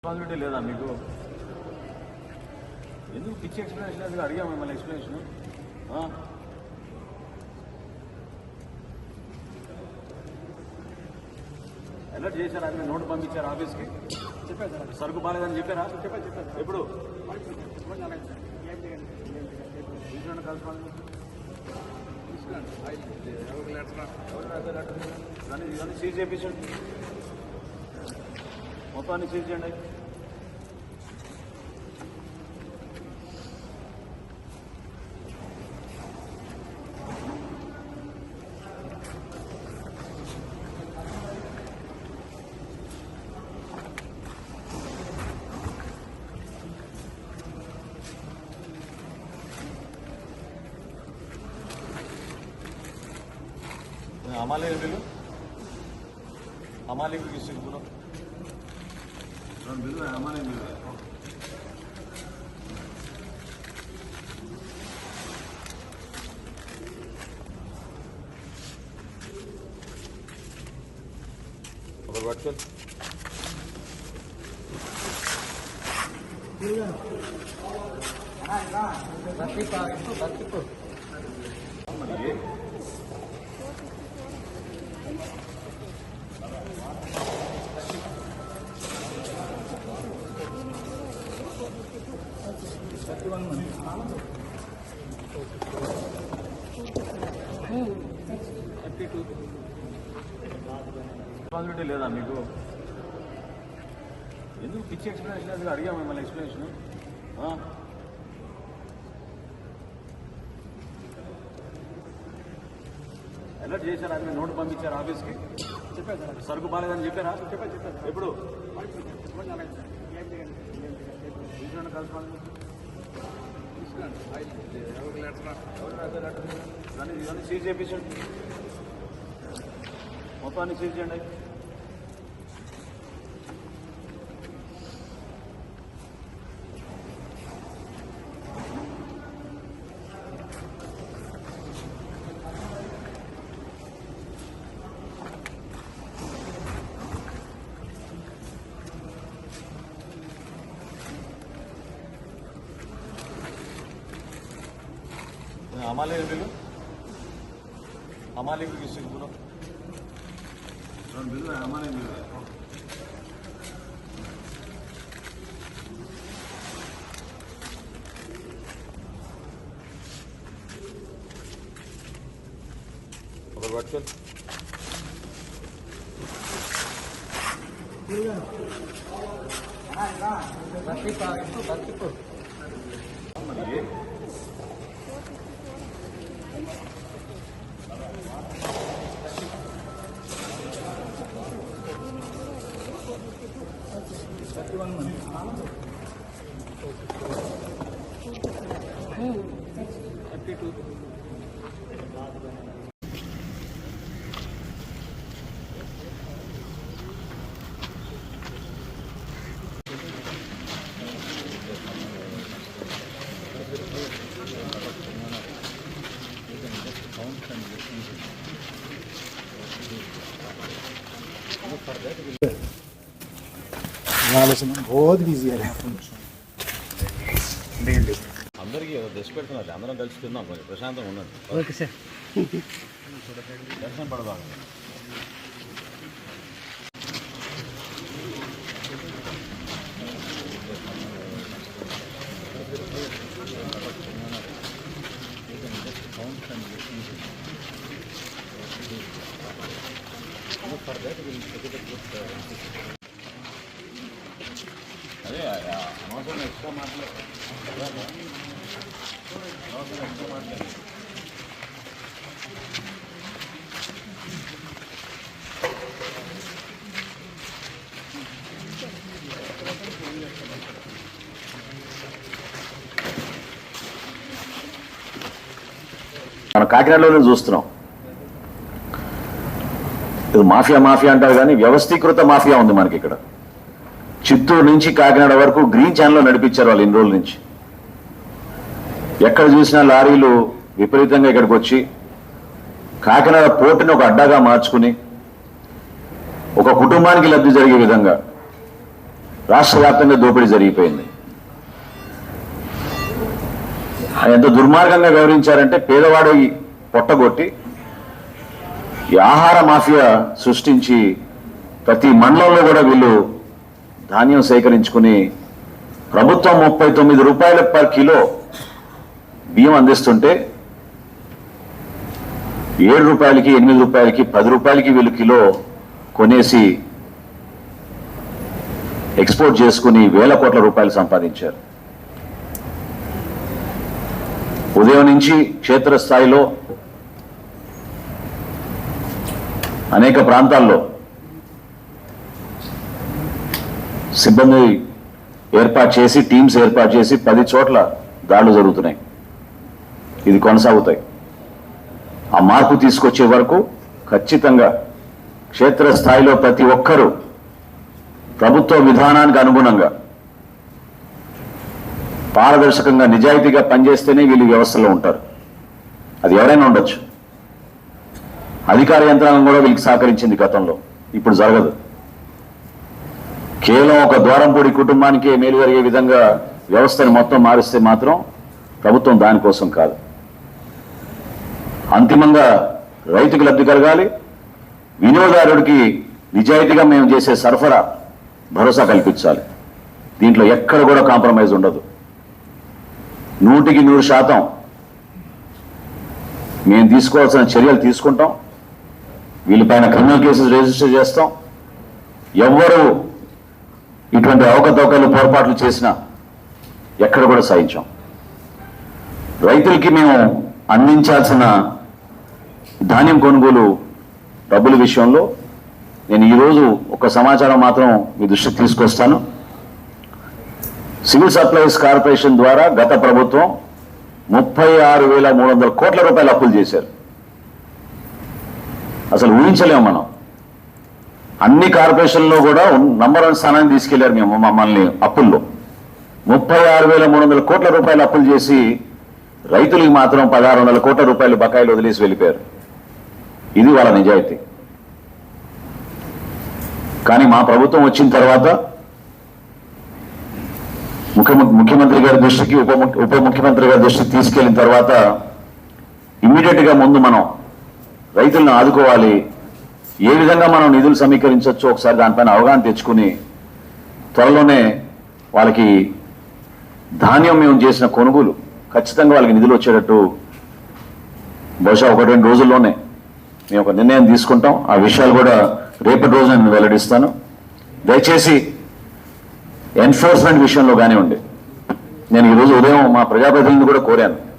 Responsibility లేదా మీకు? ఎందుకు పిచ్చి ఎక్స్ప్లెనేషన్ అది అడిగా మిమ్మల్ని ఎక్స్ప్లెనేషన్ అలర్ట్ చేశారా? అది నోటు పంపించారు ఆఫీస్కి? చెప్పారు సార్. సరుకు బాగాలేదని చెప్పారా? చెప్పారు. ఎప్పుడు ఇవన్నీ సీజ్ చేయించండి, మొత్తాన్ని సీజ్ చేయండి. हमारे बिल हमारे को किसी को बिल है हमारे बिल है व्हाट्सएप రెస్పాన్సిబిలిటీ లేదా మీకు? ఎందుకు పిచ్చి ఎక్స్ప్లెనేషన్ అది అడిగా మిమ్మల్ని ఎక్స్ప్లెనేషన్ అలర్ట్ చేశారా? అది నోటు పంపించారు ఆఫీస్కి? చెప్పారు సార్. సరుకు బాగాలేదని చెప్పారా? చెప్పారు. ఎప్పుడు ఇవన్నీ సీజ్ చేయించండి, మొత్తాన్ని సీజ్ చేయండి. हमारे बिल हमारे को किसी को बिल है हमारे बिल है व्हाट्सएप बहुत बिजी है అందరికీ దశ పెడుతున్నారు, అందరం కలిసి తిన్నాం, కొంచెం ప్రశాంతంగా ఉన్నది. Okay sir. దర్శనం పడదా? అదే అవసరం ఎక్స్ట్రా మాట్లాడారు. మనం కాకినాడలోనే చూస్తున్నాం. ఇది మాఫియా అంటారు కానీ వ్యవస్థీకృత మాఫియా ఉంది మనకి ఇక్కడ. చిత్తూరు నుంచి కాకినాడ వరకు గ్రీన్ ఛానల్లో నడిపించారు వాళ్ళు ఇన్ని రోజుల నుంచి. ఎక్కడ చూసినా లారీలు విపరీతంగా ఇక్కడికి వచ్చి కాకినాడ పోర్టుని ఒక అడ్డాగా మార్చుకుని ఒక కుటుంబానికి లబ్ధి జరిగే విధంగా రాష్ట్ర వ్యాప్తంగా దోపిడీ జరిగిపోయింది. ఎంత దుర్మార్గంగా వ్యవహరించారంటే పేదవాడి పొట్టగొట్టి ఈ ఆహార మాఫియా సృష్టించి ప్రతి మండలంలో కూడా వీళ్ళు ధాన్యం సేకరించుకుని ప్రభుత్వం 39 రూపాయల పర్ కిలో బియ్యం అందిస్తుంటే 7 రూపాయలకి 8 రూపాయలకి 10 రూపాయలకి వీళ్ళు కిలో కొనేసి ఎక్స్పోర్ట్ చేసుకుని వేల కోట్ల రూపాయలు సంపాదించారు. ఉదయం నుంచి క్షేత్రస్థాయిలో అనేక ప్రాంతాల్లో సిబ్బంది ఏర్పాటు చేసి టీమ్స్ ఏర్పాటు చేసి 10 చోట్ల దాడులు జరుగుతున్నాయి. ఇది కొనసాగుతాయి. ఆ మార్పు తీసుకొచ్చే వరకు ఖచ్చితంగా క్షేత్రస్థాయిలో ప్రతి ఒక్కరూ ప్రభుత్వ విధానానికి అనుగుణంగా పారదర్శకంగా నిజాయితీగా పనిచేస్తేనే వీళ్ళు వ్యవస్థలో ఉంటారు. అది ఎవరైనా ఉండొచ్చు. అధికార యంత్రాంగం కూడా వీళ్ళకి సహకరించింది గతంలో, ఇప్పుడు జరగదు. కేవలం ఒక ద్వారంపూడి కుటుంబానికే మేలు జరిగే విధంగా వ్యవస్థని మొత్తం మారిస్తే మాత్రం ప్రభుత్వం దానికోసం కాదు. అంతిమంగా రైతుకు లబ్ధి కలగాలి, వినియోగదారుడికి నిజాయితీగా మేము చేసే సరఫరా భరోసా కల్పించాలి. దీంట్లో ఎక్కడ కూడా కాంప్రమైజ్ ఉండదు. 100% మేము తీసుకోవాల్సిన చర్యలు తీసుకుంటాం. వీళ్ళపైన క్రిమినల్ కేసెస్ రిజిస్టర్ చేస్తాం. ఎవ్వరూ ఇటువంటి అవకతవకలు పొరపాట్లు చేసినా ఎక్కడ కూడా సహించాం. రైతులకి మేము అందించాల్సిన ధాన్యం కొనుగోలు డబ్బుల విషయంలో నేను ఈరోజు ఒక సమాచారం మాత్రం మీ దృష్టికి తీసుకొస్తాను. సివిల్ సప్లైస్ కార్పొరేషన్ ద్వారా గత ప్రభుత్వం 36,300 కోట్ల రూపాయలు అప్పులు చేశారు. అసలు ఊహించలేము మనం. అన్ని కార్పొరేషన్లో కూడా నంబర్ 1 స్థానాన్ని తీసుకెళ్లారు మేము మమ్మల్ని అప్పుల్లో. 36,300 కోట్ల రూపాయలు అప్పులు చేసి రైతులకి మాత్రం 1,600 కోట్ల రూపాయలు బకాయిలు వదిలేసి వెళ్ళిపోయారు. ఇది వాళ్ళ నిజాయితీ. కానీ మా ప్రభుత్వం వచ్చిన తర్వాత ముఖ్యమంత్రి గారి దృష్టికి ఉప ముఖ్యమంత్రి గారి దృష్టికి తీసుకెళ్లిన తర్వాత ఇమ్మీడియట్గా ముందు మనం రైతులను ఆదుకోవాలి, ఏ విధంగా మనం నిధులు సమీకరించవచ్చో ఒకసారి దానిపైన అవగాహన తెచ్చుకుని త్వరలోనే వాళ్ళకి ధాన్యం మేము చేసిన కొనుగోలు ఖచ్చితంగా వాళ్ళకి నిధులు వచ్చేటట్టు బహుశా 1-2 రోజుల్లోనే మేము ఒక నిర్ణయం తీసుకుంటాం. ఆ విషయాలు కూడా రేపటి రోజు నేను వెల్లడిస్తాను. దయచేసి ఎన్ఫోర్స్మెంట్ విషయంలో కానివ్వండి, నేను ఈరోజు ఉదయం మా ప్రజాప్రతినిధులను కూడా కోరాను.